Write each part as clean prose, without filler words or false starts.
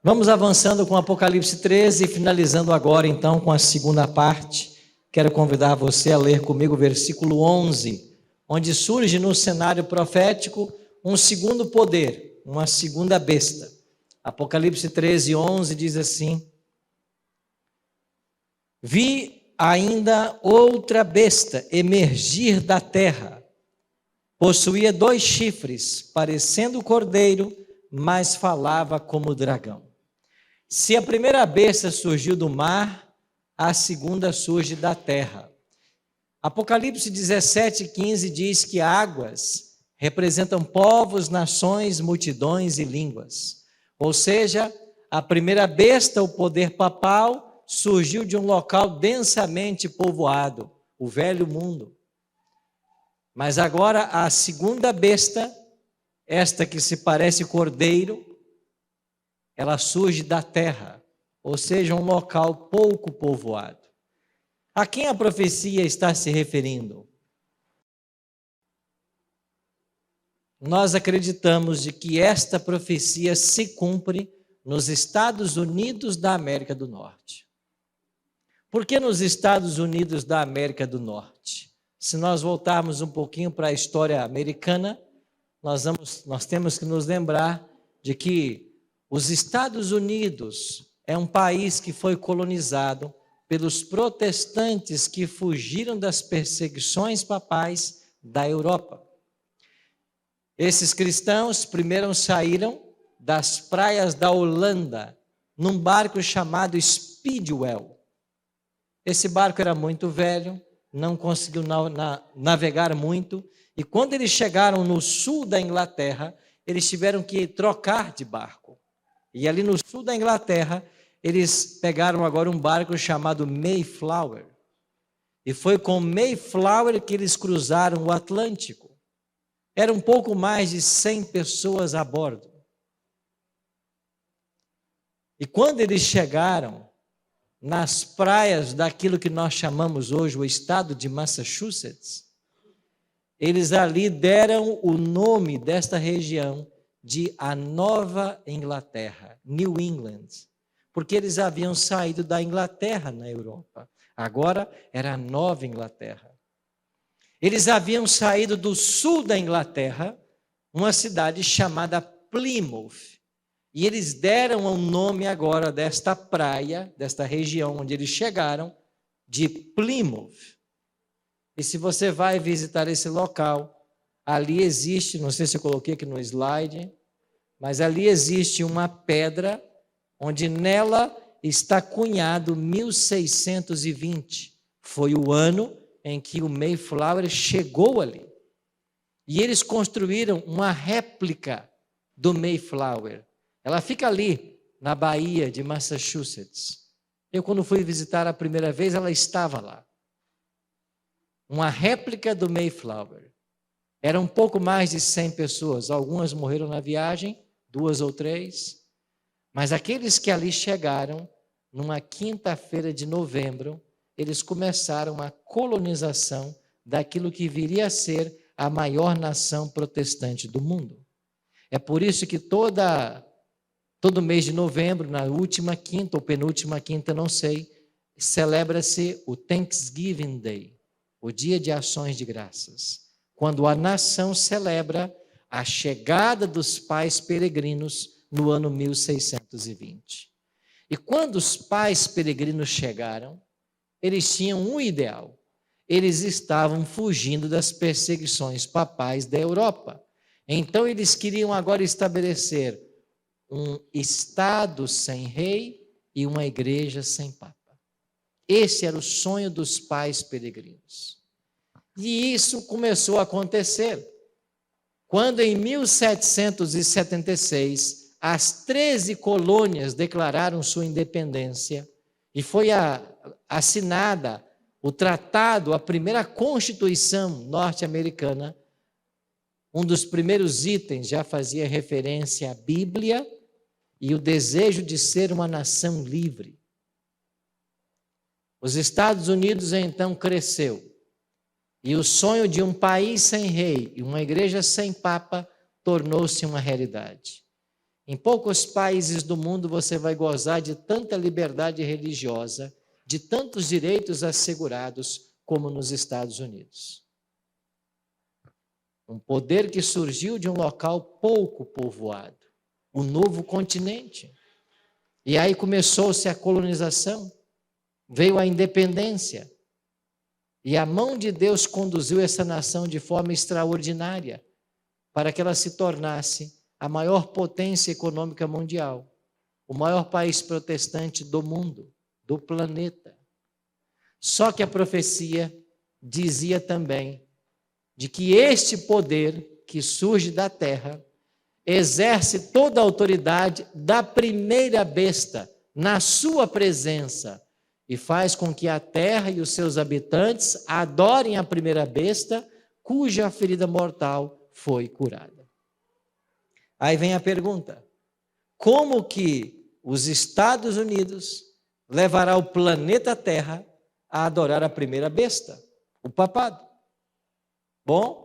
Vamos avançando com Apocalipse 13, finalizando agora então com a segunda parte. Quero convidar você a ler comigo o versículo 11, onde surge no cenário profético um segundo poder, uma segunda besta. Apocalipse 13, 11 diz assim: Vi ainda outra besta emergir da terra. Possuía 2 chifres, parecendo cordeiro, mas falava como dragão. Se a primeira besta surgiu do mar, a segunda surge da terra. Apocalipse 17, 15 diz que águas representam povos, nações, multidões e línguas. Ou seja, a primeira besta, o poder papal, surgiu de um local densamente povoado, o velho mundo. Mas agora a segunda besta, esta que se parece cordeiro, ela surge da terra, ou seja, um local pouco povoado. A quem a profecia está se referindo? Nós acreditamos de que esta profecia se cumpre nos Estados Unidos da América do Norte. Por que nos Estados Unidos da América do Norte? Se nós voltarmos um pouquinho para a história americana, nós temos que nos lembrar de que os Estados Unidos é um país que foi colonizado pelos protestantes que fugiram das perseguições papais da Europa. Esses cristãos primeiro saíram das praias da Holanda num barco chamado Speedwell. Esse barco era muito velho, não conseguiu navegar muito, e quando eles chegaram no sul da Inglaterra, eles tiveram que trocar de barco. E ali no sul da Inglaterra, eles pegaram agora um barco chamado Mayflower. E foi com Mayflower que eles cruzaram o Atlântico. Era um pouco mais de 100 pessoas a bordo. E quando eles chegaram nas praias daquilo que nós chamamos hoje o estado de Massachusetts, eles ali deram o nome desta região de a Nova Inglaterra, New England, porque eles haviam saído da Inglaterra na Europa. Agora era a Nova Inglaterra. Eles haviam saído do sul da Inglaterra, uma cidade chamada Plymouth, e eles deram o nome agora desta praia, desta região onde eles chegaram, de Plymouth. E se você vai visitar esse local, ali existe, não sei se eu coloquei aqui no slide, mas ali existe uma pedra onde nela está cunhado 1620. Foi o ano em que o Mayflower chegou ali. E eles construíram uma réplica do Mayflower. Ela fica ali, na Baía de Massachusetts. Eu, quando fui visitar a primeira vez, ela estava lá. Uma réplica do Mayflower. Era um pouco mais de 100 pessoas. Algumas morreram na viagem, 2 ou 3. Mas aqueles que ali chegaram, numa quinta-feira de novembro, eles começaram a colonização daquilo que viria a ser a maior nação protestante do mundo. É por isso que todo mês de novembro, na última quinta ou penúltima quinta, não sei, celebra-se o Thanksgiving Day, o Dia de Ações de Graças, quando a nação celebra a chegada dos pais peregrinos no ano 1620. E quando os pais peregrinos chegaram, eles tinham um ideal. Eles estavam fugindo das perseguições papais da Europa. Então eles queriam agora estabelecer um estado sem rei e uma igreja sem papa. Esse era o sonho dos pais peregrinos. E isso começou a acontecer quando em 1776 as 13 colônias declararam sua independência e foi assinada o tratado, a primeira Constituição norte-americana. Um dos primeiros itens já fazia referência à Bíblia e o desejo de ser uma nação livre. Os Estados Unidos então cresceu e o sonho de um país sem rei e uma igreja sem papa tornou-se uma realidade. Em poucos países do mundo você vai gozar de tanta liberdade religiosa, de tantos direitos assegurados como nos Estados Unidos. Um poder que surgiu de um local pouco povoado, um novo continente. E aí começou-se a colonização, veio a independência. E a mão de Deus conduziu essa nação de forma extraordinária para que ela se tornasse a maior potência econômica mundial, o maior país protestante do mundo, do planeta. Só que a profecia dizia também de que este poder que surge da terra exerce toda a autoridade da primeira besta na sua presença e faz com que a terra e os seus habitantes adorem a primeira besta cuja ferida mortal foi curada. Aí vem a pergunta: como que os Estados Unidos levará o planeta Terra a adorar a primeira besta, o papado? Bom,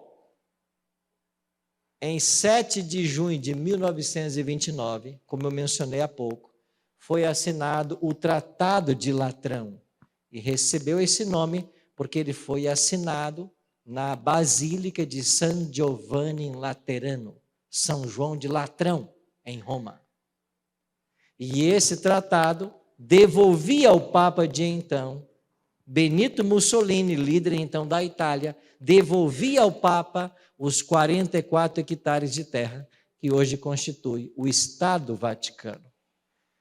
em 7 de junho de 1929, como eu mencionei há pouco, foi assinado o Tratado de Latrão, e recebeu esse nome porque ele foi assinado na Basílica de San Giovanni in Laterano, São João de Latrão, em Roma. E esse tratado devolvia ao Papa de então, Benito Mussolini, líder então da Itália, devolvia ao Papa os 44 hectares de terra que hoje constitui o Estado Vaticano.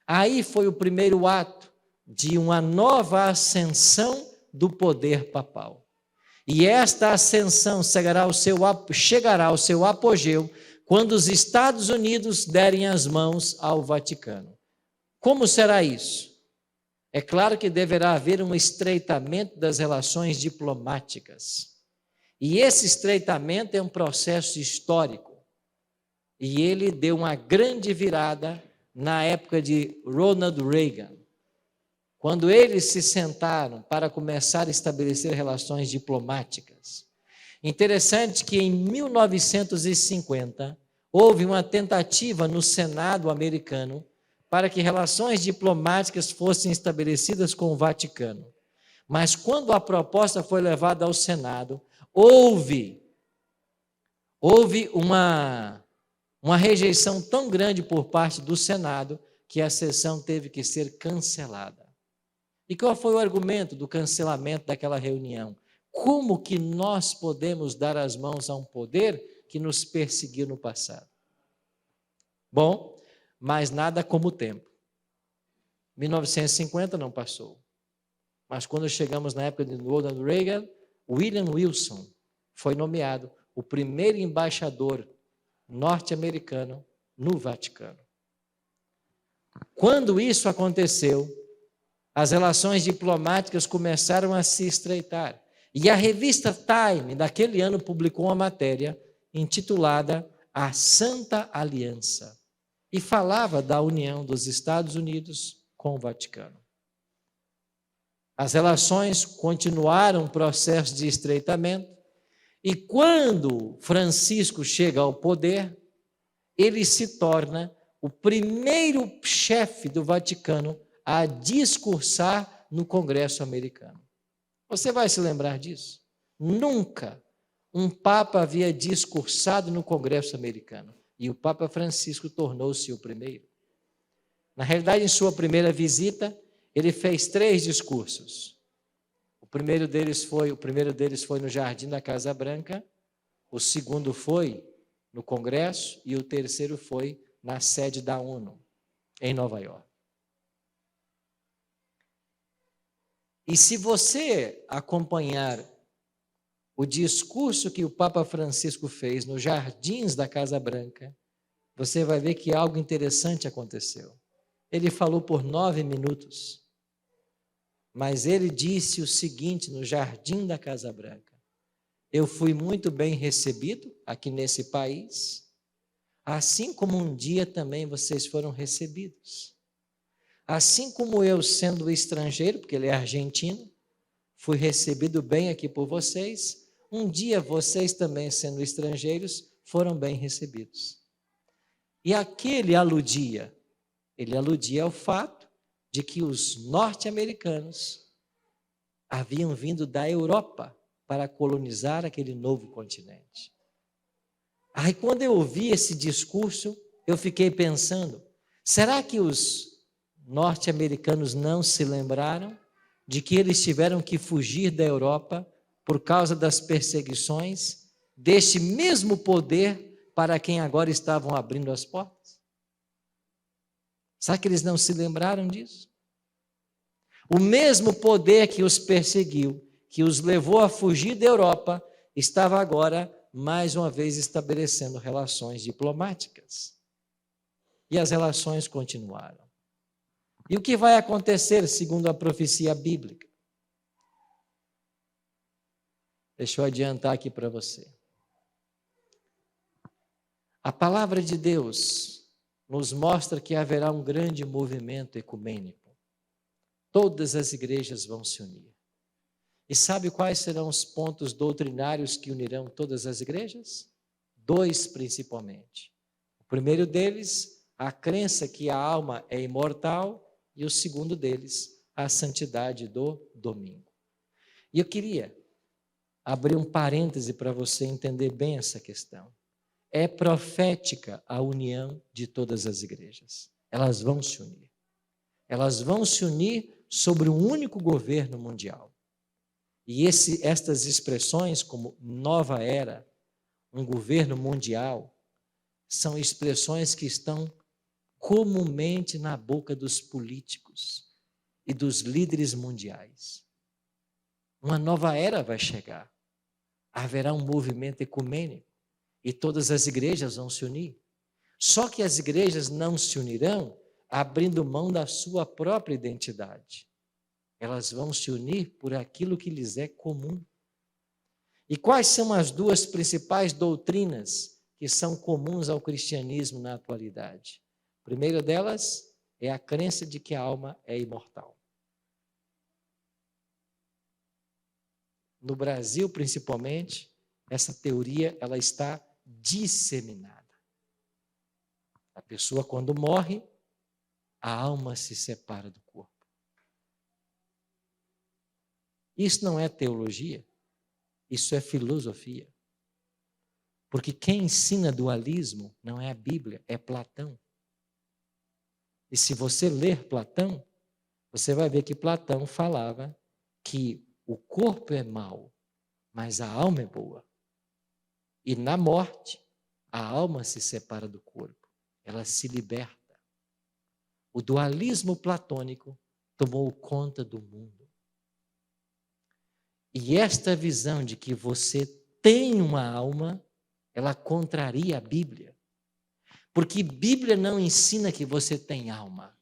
Aí foi o primeiro ato de uma nova ascensão do poder papal. E esta ascensão chegará ao seu apogeu quando os Estados Unidos derem as mãos ao Vaticano. Como será isso? É claro que deverá haver um estreitamento das relações diplomáticas. E esse estreitamento é um processo histórico. E ele deu uma grande virada na época de Ronald Reagan, quando eles se sentaram para começar a estabelecer relações diplomáticas. Interessante que em 1950 houve uma tentativa no Senado americano para que relações diplomáticas fossem estabelecidas com o Vaticano. Mas quando a proposta foi levada ao Senado, houve uma rejeição tão grande por parte do Senado que a sessão teve que ser cancelada. E qual foi o argumento do cancelamento daquela reunião? Como que nós podemos dar as mãos a um poder que nos perseguiu no passado? Bom, mas nada como o tempo. 1950 não passou. Mas quando chegamos na época de Ronald Reagan, William Wilson foi nomeado o primeiro embaixador norte-americano no Vaticano. Quando isso aconteceu, as relações diplomáticas começaram a se estreitar. E a revista Time, daquele ano, publicou uma matéria intitulada A Santa Aliança, e falava da união dos Estados Unidos com o Vaticano. As relações continuaram o processo de estreitamento, e quando Francisco chega ao poder, ele se torna o primeiro chefe do Vaticano a discursar no Congresso americano. Você vai se lembrar disso? Nunca um Papa havia discursado no Congresso americano, e o Papa Francisco tornou-se o primeiro. Na realidade, em sua primeira visita, ele fez 3 discursos. O primeiro deles foi no Jardim da Casa Branca, o segundo foi no Congresso e o terceiro foi na sede da ONU, em Nova York. E se você acompanhar o discurso que o Papa Francisco fez nos jardins da Casa Branca, você vai ver que algo interessante aconteceu. Ele falou por 9 minutos, mas ele disse o seguinte no jardim da Casa Branca: eu fui muito bem recebido aqui nesse país, assim como um dia também vocês foram recebidos. Assim como eu, sendo estrangeiro, porque ele é argentino, fui recebido bem aqui por vocês, um dia vocês também, sendo estrangeiros, foram bem recebidos. E a que ele aludia? Ele aludia ao fato de que os norte-americanos haviam vindo da Europa para colonizar aquele novo continente. Aí, quando eu ouvi esse discurso, eu fiquei pensando, será que os norte-americanos não se lembraram de que eles tiveram que fugir da Europa por causa das perseguições deste mesmo poder para quem agora estavam abrindo as portas? Será que eles não se lembraram disso? O mesmo poder que os perseguiu, que os levou a fugir da Europa, estava agora, mais uma vez, estabelecendo relações diplomáticas. E as relações continuaram. E o que vai acontecer, segundo a profecia bíblica? Deixa eu adiantar aqui para você. A palavra de Deus nos mostra que haverá um grande movimento ecumênico. Todas as igrejas vão se unir. E sabe quais serão os pontos doutrinários que unirão todas as igrejas? 2 principalmente. O primeiro deles, a crença que a alma é imortal, e o segundo deles, a santidade do domingo. E eu queria abrir um parêntese para você entender bem essa questão. É profética a união de todas as igrejas. Elas vão se unir. Elas vão se unir sobre um único governo mundial. E estas expressões como nova era, um governo mundial, são expressões que estão comumente na boca dos políticos e dos líderes mundiais. Uma nova era vai chegar. Haverá um movimento ecumênico e todas as igrejas vão se unir. Só que as igrejas não se unirão abrindo mão da sua própria identidade. Elas vão se unir por aquilo que lhes é comum. E quais são as 2 principais doutrinas que são comuns ao cristianismo na atualidade? A primeira delas é a crença de que a alma é imortal. No Brasil, principalmente, essa teoria ela está disseminada. A pessoa, quando morre, a alma se separa do corpo. Isso não é teologia, isso é filosofia. Porque quem ensina dualismo não é a Bíblia, é Platão. E se você ler Platão, você vai ver que Platão falava que o corpo é mau, mas a alma é boa. E na morte, a alma se separa do corpo, ela se liberta. O dualismo platônico tomou conta do mundo. E esta visão de que você tem uma alma, ela contraria a Bíblia. Porque Bíblia não ensina que você tem alma.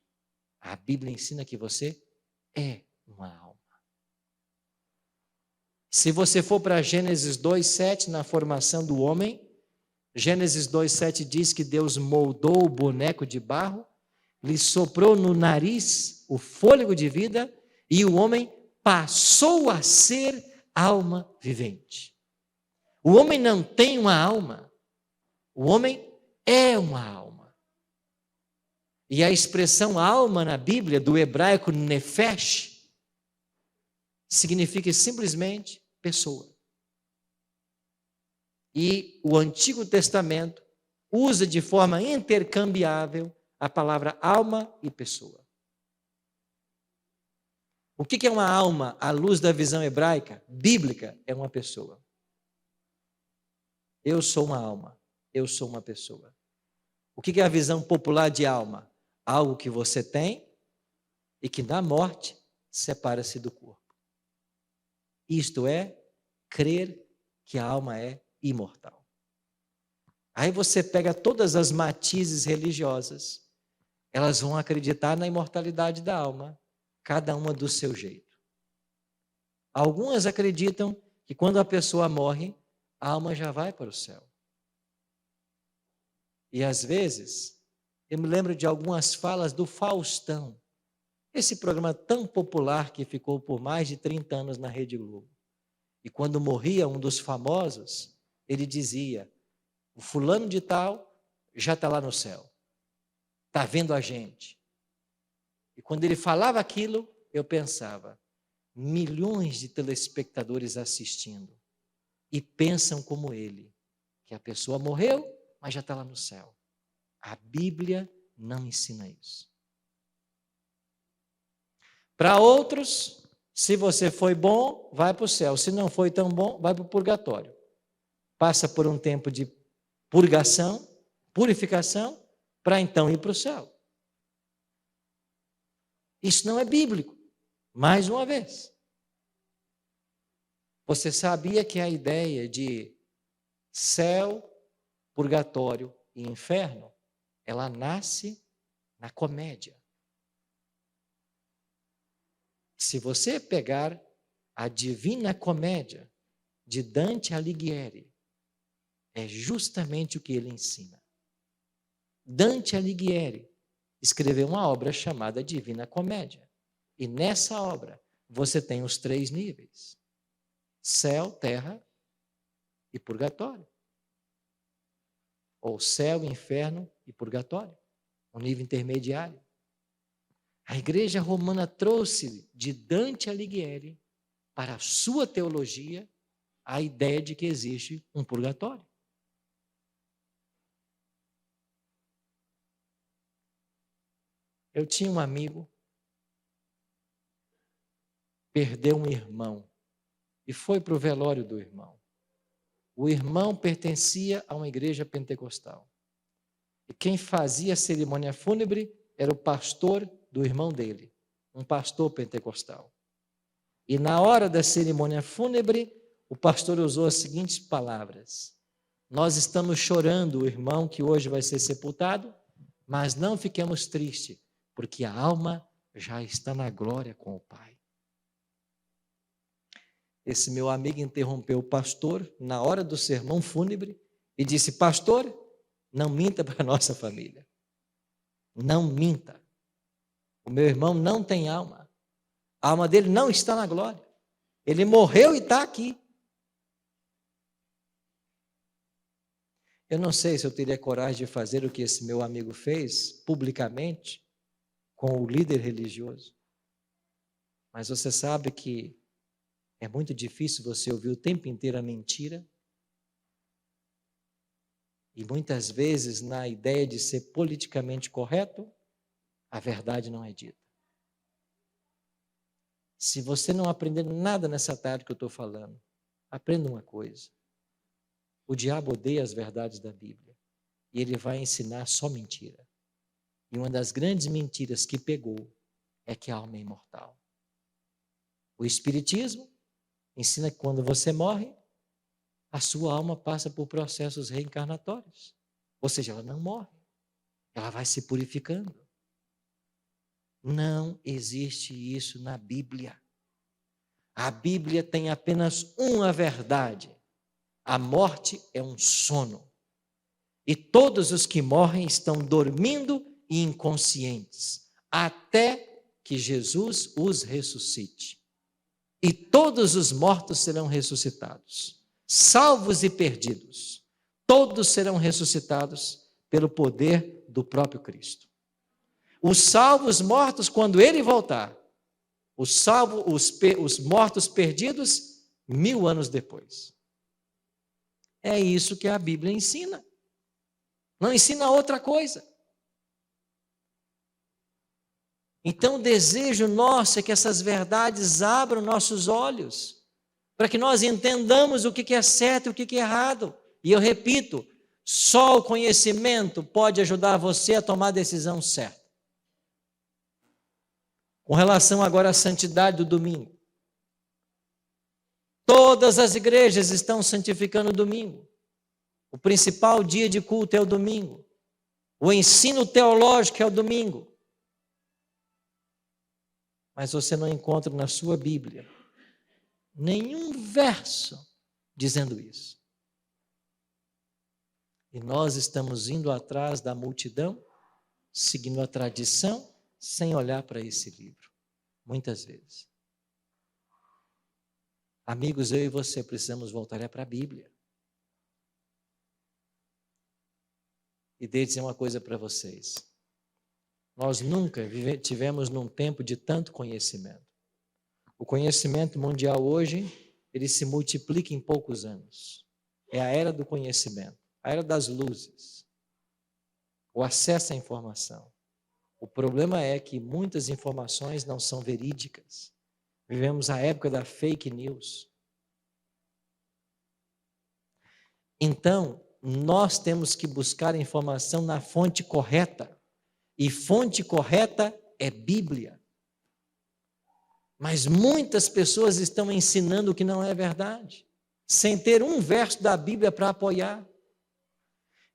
A Bíblia ensina que você é uma alma. Se você for para Gênesis 2:7, na formação do homem, Gênesis 2:7 diz que Deus moldou o boneco de barro, lhe soprou no nariz o fôlego de vida e o homem passou a ser alma vivente. O homem não tem uma alma, o homem é uma alma. E a expressão alma na Bíblia, do hebraico nefesh, significa simplesmente pessoa. E o Antigo Testamento usa de forma intercambiável a palavra alma e pessoa. O que é uma alma à luz da visão hebraica? Bíblica é uma pessoa. Eu sou uma alma, eu sou uma pessoa. O que é a visão popular de alma? Algo que você tem e que na morte separa-se do corpo. Isto é, crer que a alma é imortal. Aí você pega todas as matizes religiosas, elas vão acreditar na imortalidade da alma, cada uma do seu jeito. Algumas acreditam que quando a pessoa morre, a alma já vai para o céu. E às vezes, eu me lembro de algumas falas do Faustão, esse programa tão popular que ficou por mais de 30 anos na Rede Globo. E quando morria um dos famosos, ele dizia, o fulano de tal já está lá no céu. está vendo a gente. E quando ele falava aquilo, eu pensava, milhões de telespectadores assistindo e pensam como ele, que a pessoa morreu, mas já está lá no céu. A Bíblia não ensina isso. Para outros, se você foi bom, vai para o céu. Se não foi tão bom, vai para o purgatório. Passa por um tempo de purgação, purificação, para então ir para o céu. Isso não é bíblico. Mais uma vez. Você sabia que a ideia de céu, purgatório e inferno, ela nasce na comédia. Se você pegar a Divina Comédia de Dante Alighieri, é justamente o que ele ensina. Dante Alighieri escreveu uma obra chamada Divina Comédia. E nessa obra você tem os 3 níveis: céu, terra e purgatório. Ou céu, inferno e purgatório. Um nível intermediário. A Igreja Romana trouxe de Dante Alighieri para a sua teologia a ideia de que existe um purgatório. Eu tinha um amigo, perdeu um irmão e foi para o velório do irmão. O irmão pertencia a uma igreja pentecostal. E quem fazia a cerimônia fúnebre era o pastor do irmão dele, um pastor pentecostal. E na hora da cerimônia fúnebre, o pastor usou as seguintes palavras: nós estamos chorando o irmão que hoje vai ser sepultado, mas não fiquemos tristes, porque a alma já está na glória com o Pai. Esse meu amigo interrompeu o pastor na hora do sermão fúnebre e disse: pastor, não minta para a nossa família. Não minta. O meu irmão não tem alma. A alma dele não está na glória. Ele morreu e está aqui. Eu não sei se eu teria coragem de fazer o que esse meu amigo fez publicamente com o líder religioso. Mas você sabe que é muito difícil você ouvir o tempo inteiro a mentira. E muitas vezes, na ideia de ser politicamente correto, a verdade não é dita. Se você não aprender nada nessa tarde que eu estou falando, aprenda uma coisa. O diabo odeia as verdades da Bíblia. E ele vai ensinar só mentira. E uma das grandes mentiras que pegou é que a alma é imortal. O Espiritismo ensina que quando você morre, a sua alma passa por processos reencarnatórios. Ou seja, ela não morre. Ela vai se purificando. Não existe isso na Bíblia. A Bíblia tem apenas uma verdade. A morte é um sono. E todos os que morrem estão dormindo e inconscientes, até que Jesus os ressuscite. E todos os mortos serão ressuscitados, salvos e perdidos. Todos serão ressuscitados pelo poder do próprio Cristo. Os salvos mortos, quando ele voltar, os mortos perdidos, 1000 anos depois. É isso que a Bíblia ensina. Não ensina outra coisa. Então o desejo nosso é que essas verdades abram nossos olhos, para que nós entendamos o que é certo e o que é errado. E eu repito, só o conhecimento pode ajudar você a tomar a decisão certa. Com relação agora à santidade do domingo. Todas as igrejas estão santificando o domingo. O principal dia de culto é o domingo. O ensino teológico é o domingo. Mas você não encontra na sua Bíblia nenhum verso dizendo isso. E nós estamos indo atrás da multidão, seguindo a tradição, sem olhar para esse livro, muitas vezes. Amigos, eu e você precisamos voltar para a Bíblia. E devo dizer uma coisa para vocês. Nós nunca tivemos num tempo de tanto conhecimento. O conhecimento mundial hoje, ele se multiplica em poucos anos. É a era do conhecimento, a era das luzes, o acesso à informação. O problema é que muitas informações não são verídicas. Vivemos a época da fake news. Então, nós temos que buscar a informação na fonte correta. E fonte correta é Bíblia. Mas muitas pessoas estão ensinando o que não é verdade, sem ter um verso da Bíblia para apoiar.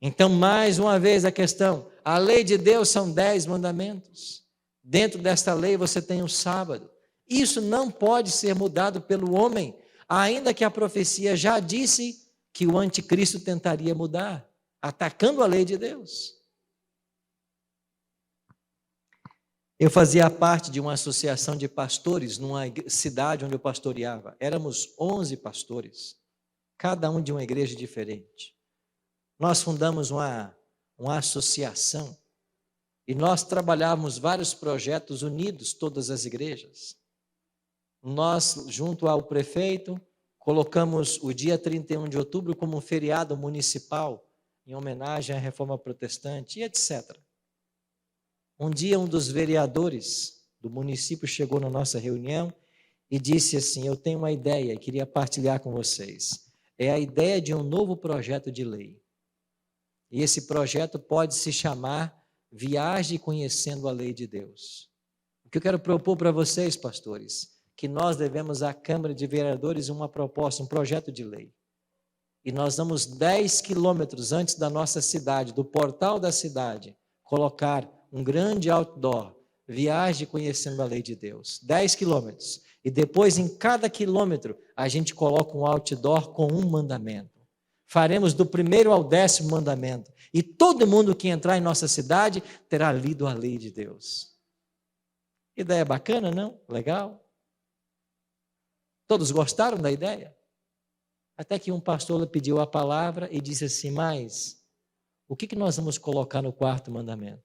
Então, mais uma vez a questão, a lei de Deus são 10 mandamentos. Dentro desta lei você tem o sábado. Isso não pode ser mudado pelo homem, ainda que a profecia já disse que o anticristo tentaria mudar, atacando a lei de Deus. Eu fazia parte de uma associação de pastores numa cidade onde eu pastoreava. Éramos 11 pastores, cada um de uma igreja diferente. Nós fundamos uma associação e nós trabalhávamos vários projetos unidos, todas as igrejas. Nós, junto ao prefeito, colocamos o dia 31 de outubro como um feriado municipal, em homenagem à Reforma Protestante e etc. Um dia, um dos vereadores do município chegou na nossa reunião e disse assim: eu tenho uma ideia, queria partilhar com vocês. É a ideia de um novo projeto de lei. E esse projeto pode se chamar Viagem Conhecendo a Lei de Deus. O que eu quero propor para vocês, pastores, que nós devemos à Câmara de Vereadores uma proposta, um projeto de lei. E nós vamos 10 quilômetros antes da nossa cidade, do portal da cidade, colocar um grande outdoor, Viagem Conhecendo a Lei de Deus. 10 quilômetros. E depois, em cada quilômetro, a gente coloca um outdoor com um mandamento. Faremos do 1º ao 10º mandamento. E todo mundo que entrar em nossa cidade terá lido a lei de Deus. Ideia bacana, não? Legal? Todos gostaram da ideia? Até que um pastor pediu a palavra e disse assim: mas o que nós vamos colocar no 4º mandamento?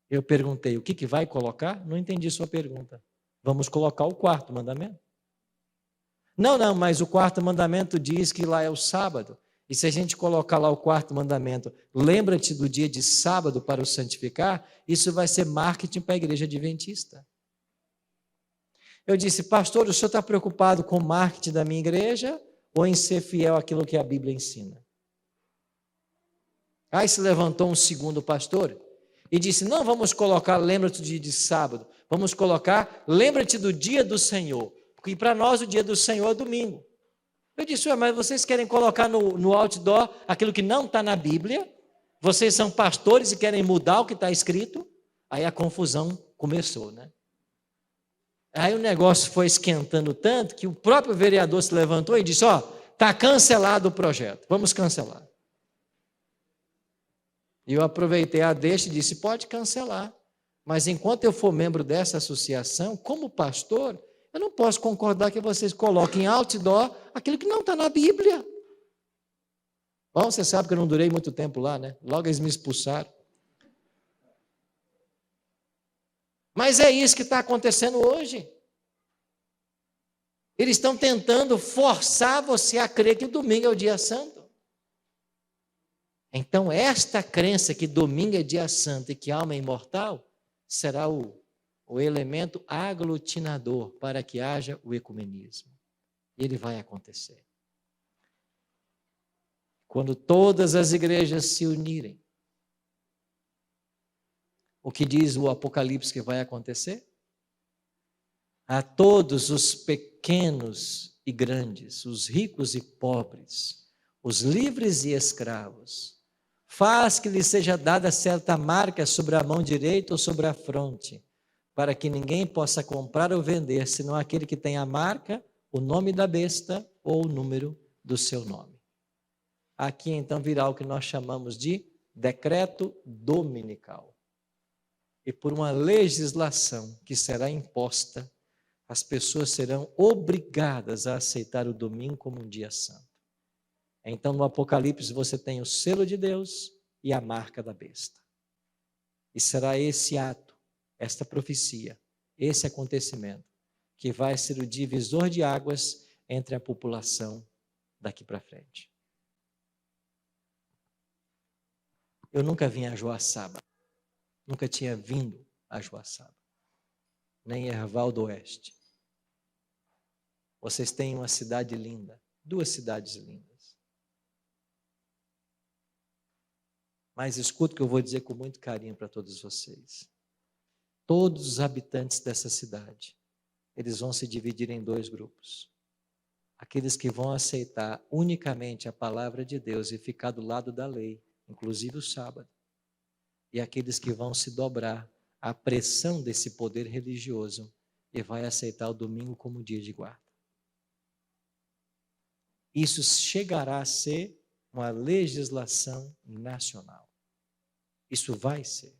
Eu perguntei: o que vai colocar? Não entendi sua pergunta. Vamos colocar o 4º mandamento. Não, mas o 4º mandamento diz que lá é o sábado. E se a gente colocar lá o 4º mandamento, lembra-te do dia de sábado para o santificar, isso vai ser marketing para a igreja adventista. Eu disse: pastor, o senhor está preocupado com o marketing da minha igreja ou em ser fiel àquilo que a Bíblia ensina? Aí se levantou um segundo pastor e disse: não vamos colocar lembra-te do dia de sábado, vamos colocar lembra-te do dia do Senhor, porque para nós o dia do Senhor é domingo. Eu disse: mas vocês querem colocar no outdoor aquilo que não está na Bíblia? Vocês são pastores e querem mudar o que está escrito? Aí a confusão começou, né? Aí o negócio foi esquentando tanto que o próprio vereador se levantou e disse: está cancelado o projeto, vamos cancelar. E eu aproveitei a deixa e disse: pode cancelar, mas enquanto eu for membro dessa associação, como pastor, eu não posso concordar que vocês coloquem em outdoor aquilo que não está na Bíblia. Bom, você sabe que eu não durei muito tempo lá, né? Logo eles me expulsaram. Mas é isso que está acontecendo hoje. Eles estão tentando forçar você a crer que o domingo é o dia santo. Então, esta crença que domingo é dia santo e que a alma é imortal, será o elemento aglutinador para que haja o ecumenismo. E ele vai acontecer. Quando todas as igrejas se unirem, o que diz o Apocalipse que vai acontecer? A todos os pequenos e grandes, os ricos e pobres, os livres e escravos, faz que lhe seja dada certa marca sobre a mão direita ou sobre a fronte, para que ninguém possa comprar ou vender, senão aquele que tem a marca, o nome da besta ou o número do seu nome. Aqui então virá o que nós chamamos de decreto dominical. E por uma legislação que será imposta, as pessoas serão obrigadas a aceitar o domingo como um dia santo. Então, no Apocalipse, você tem o selo de Deus e a marca da besta. E será esse ato, esta profecia, esse acontecimento, que vai ser o divisor de águas entre a população daqui para frente. Eu nunca vim a Joaçaba, nunca tinha vindo a Joaçaba, nem Erval do Oeste. Vocês têm uma cidade linda, duas cidades lindas. Mas escuta o que eu vou dizer com muito carinho para todos vocês. Todos os habitantes dessa cidade, eles vão se dividir em dois grupos. Aqueles que vão aceitar unicamente a palavra de Deus e ficar do lado da lei, inclusive o sábado. E aqueles que vão se dobrar à pressão desse poder religioso e vai aceitar o domingo como dia de guarda. Isso chegará a ser uma legislação nacional. Isso vai ser.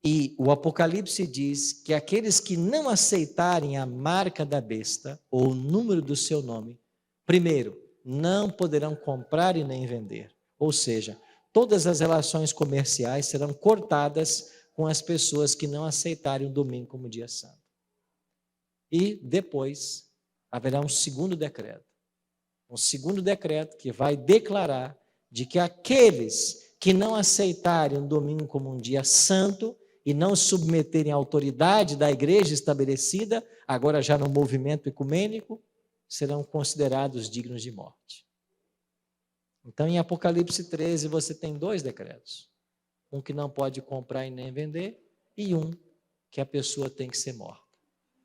E o Apocalipse diz que aqueles que não aceitarem a marca da besta ou o número do seu nome, primeiro, não poderão comprar e nem vender. Ou seja, todas as relações comerciais serão cortadas com as pessoas que não aceitarem o domingo como dia santo. E depois haverá um segundo decreto. Um segundo decreto que vai declarar de que aqueles que não aceitarem o domingo como um dia santo e não submeterem à autoridade da igreja estabelecida, agora já no movimento ecumênico, serão considerados dignos de morte. Então, em Apocalipse 13, você tem dois decretos. Um que não pode comprar e nem vender, e um que a pessoa tem que ser morta.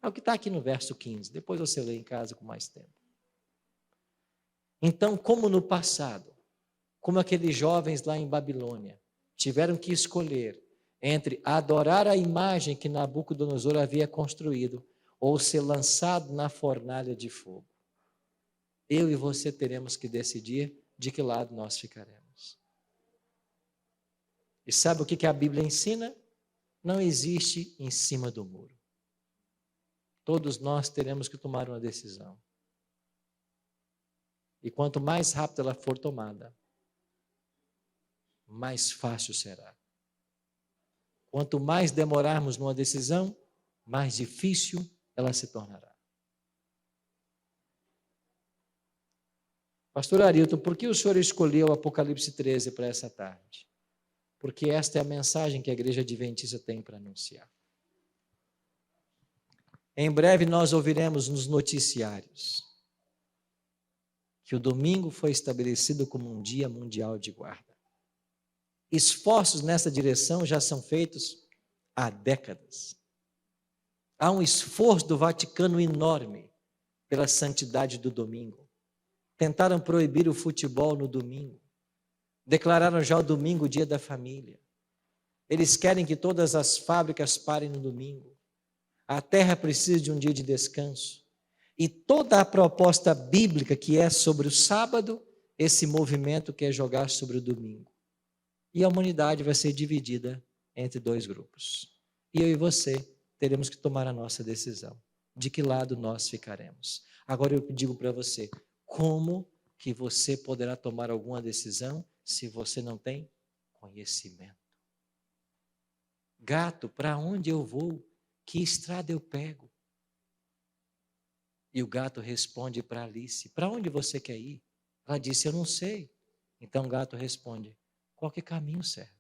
É o que está aqui no verso 15. Depois você lê em casa com mais tempo. Então, como no passado, como aqueles jovens lá em Babilônia tiveram que escolher entre adorar a imagem que Nabucodonosor havia construído ou ser lançado na fornalha de fogo. Eu e você teremos que decidir de que lado nós ficaremos. E sabe o que a Bíblia ensina? Não existe em cima do muro. Todos nós teremos que tomar uma decisão. E quanto mais rápido ela for tomada, mais fácil será. Quanto mais demorarmos numa decisão, mais difícil ela se tornará. Pastor Arilton, por que o senhor escolheu o Apocalipse 13 para essa tarde? Porque esta é a mensagem que a Igreja Adventista tem para anunciar. Em breve nós ouviremos nos noticiários que o domingo foi estabelecido como um dia mundial de guarda. Esforços nessa direção já são feitos há décadas. Há um esforço do Vaticano enorme pela santidade do domingo. Tentaram proibir o futebol no domingo. Declararam já o domingo o dia da família. Eles querem que todas as fábricas parem no domingo. A terra precisa de um dia de descanso. E toda a proposta bíblica que é sobre o sábado, esse movimento quer jogar sobre o domingo. E a humanidade vai ser dividida entre dois grupos. E eu e você teremos que tomar a nossa decisão. De que lado nós ficaremos? Agora eu digo para você, como que você poderá tomar alguma decisão se você não tem conhecimento? Gato, para onde eu vou? Que estrada eu pego? E o gato responde para Alice, para onde você quer ir? Ela disse, eu não sei. Então o gato responde, qualquer caminho serve.